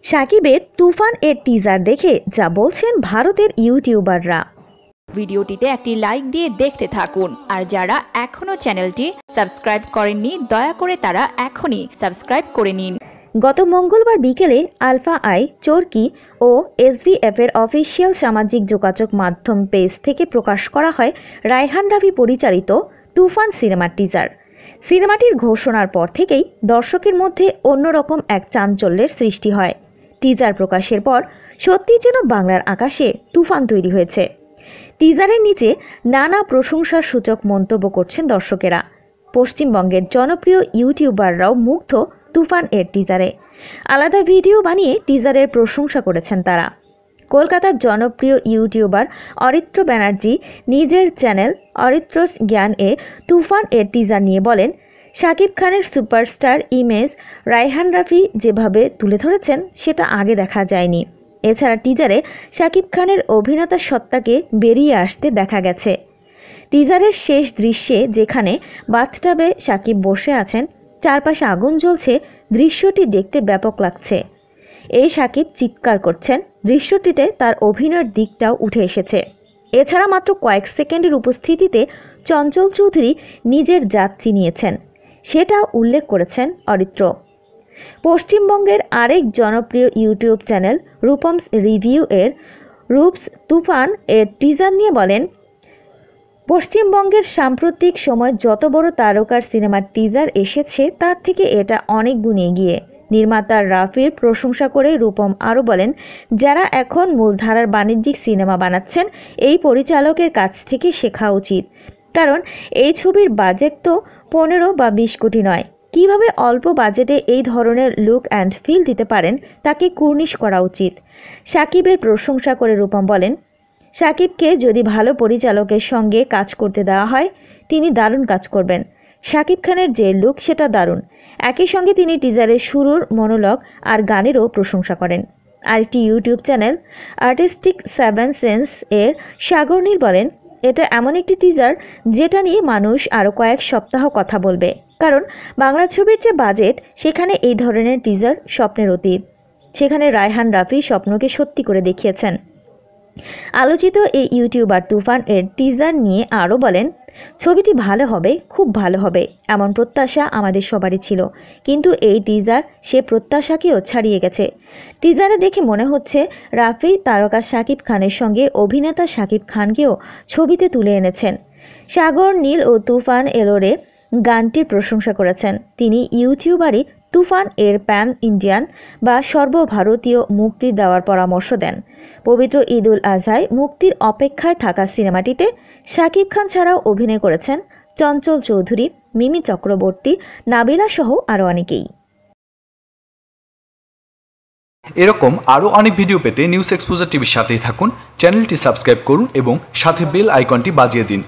শাকিবের তুফান এর টিজার দেখে যা বলছেন ভারতের ইউটিউবাররা। ভিডিওটিতে একটি লাইক দিয়ে দেখতে থাকুন, আর যারা এখনো চ্যানেলটি সাবস্ক্রাইব করেননি দয়া করে তারা এখনই সাবস্ক্রাইব করে নিন। গত মঙ্গলবার বিকেলে আলফা আই, চরকি ও এসভিএফ এর অফিসিয়াল সামাজিক যোগাযোগ মাধ্যম পেজ থেকে প্রকাশ করা হয় রায়হান রাফি পরিচালিত তুফান সিনেমার টিজার। সিনেমাটির ঘোষণার পর থেকেই দর্শকের মধ্যে অন্যরকম এক চাঞ্চল্যের সৃষ্টি হয়। টিজার প্রকাশের পর সত্যি যেন বাংলার আকাশে তুফান তৈরি হয়েছে। টিজারের নিচে নানা প্রশংসার সূচক মন্তব্য করছেন দর্শকেরা। পশ্চিমবঙ্গের জনপ্রিয় ইউটিউবাররাও মুগ্ধ তুফান এর টিজারে। আলাদা ভিডিও বানিয়ে টিজারের প্রশংসা করেছেন তারা। কলকাতার জনপ্রিয় ইউটিউবার অরিত্র ব্যানার্জি নিজের চ্যানেল অরিত্রস জ্ঞান এ তুফান এর টিজার নিয়ে বলেন, শাকিব খানের সুপারস্টার ইমেজ রায়হান রাফি যেভাবে তুলে ধরেছেন সেটা আগে দেখা যায়নি। এছাড়া টিজারে শাকিব খানের অভিনেতা সত্তাকে বেরিয়ে আসতে দেখা গেছে। টিজারের শেষ দৃশ্যে যেখানে বাথটাবে শাকিব বসে আছেন, চারপাশে আগুন জ্বলছে, দৃশ্যটি দেখতে ব্যাপক লাগছে। এই শাকিব চিৎকার করছেন, দৃশ্যটিতে তার অভিনয়ের দিকটাও উঠে এসেছে। এছাড়া মাত্র কয়েক সেকেন্ডের উপস্থিতিতে চঞ্চল চৌধুরী নিজের জাত চিনিয়েছেন, সেটা উল্লেখ করেছেন অরিত্র। পশ্চিমবঙ্গের আরেক জনপ্রিয় ইউটিউব চ্যানেল রূপমস রিভিউ এর রূপস তুফান এর টিজার নিয়ে বলেন, পশ্চিমবঙ্গের সাম্প্রতিক সময় যত বড় তারকার সিনেমার টিজার এসেছে তার থেকে এটা অনেক গুণ এগিয়ে। নির্মাতা রাফির প্রশংসা করে রূপম আরও বলেন, যারা এখন মূলধারার বাণিজ্যিক সিনেমা বানাচ্ছেন এই পরিচালকের কাছ থেকে শেখা উচিত, কারণ এই ছবির বাজেট তো 15 বা 20 কোটি নয়। কিভাবে অল্প বাজেটে এই ধরনের লুক অ্যান্ড ফিল দিতে পারেন তাকে কুর্নিশ করা উচিত। শাকিবের প্রশংসা করে রূপম বলেন, শাকিবকে যদি ভালো পরিচালকের সঙ্গে কাজ করতে দেওয়া হয় তিনি দারুণ কাজ করবেন। শাকিব খানের যে লুক সেটা দারুণ। একই সঙ্গে তিনি টিজারের শুরুর মনোলগ আর গানেরও প্রশংসা করেন। আরেকটি ইউটিউব চ্যানেল আর্টিস্টিক 7 সেন্স এর সাগর নীল বলেন, এটা এমন একটি টিজার যেটা নিয়ে মানুষ আরও কয়েক সপ্তাহ কথা বলবে, কারণ বাংলা ছবির যে বাজেট সেখানে এই ধরনের টিজার স্বপ্নের অতীত। সেখানে রায়হান রাফি স্বপ্নকে সত্যি করে দেখিয়েছেন। আলোচিত এই ইউটিউবার তুফান এর টিজার নিয়ে আরও বলেন, ছবিটি ভালো হবে, খুব ভালো হবে এমন প্রত্যাশা আমাদের সবারই ছিল, কিন্তু এই টিজার সে প্রত্যাশাকেও ছাড়িয়ে গেছে। টিজারে দেখে মনে হচ্ছে রাফি তারকা শাকিব খানের সঙ্গে অভিনেতা শাকিব খানকেও ছবিতে তুলে এনেছেন। সাগর নীল ও তুফান এলোরে গানটির প্রশংসা করেছেন। তিনি ইউটিউবারই তুফান এর প্যান ইন্ডিয়ান বা সর্বভারতীয় মুক্তি দেওয়ার পরামর্শ দেন। পবিত্র ঈদ উল আজহায় মুক্তির অপেক্ষায় থাকা সিনেমাটিতে শাকিব খান ছাড়াও অভিনয় করেছেন চঞ্চল চৌধুরী, মিমি চক্রবর্তী, নাবিলা সহ আরও অনেকেই। এরকম আরও অনেক ভিডিও পেতে নিউজ এক্সপোজার টিভির সাথেই থাকুন। চ্যানেলটি সাবস্ক্রাইব করুন এবং সাথে বেল আইকনটি বাজিয়ে দিন।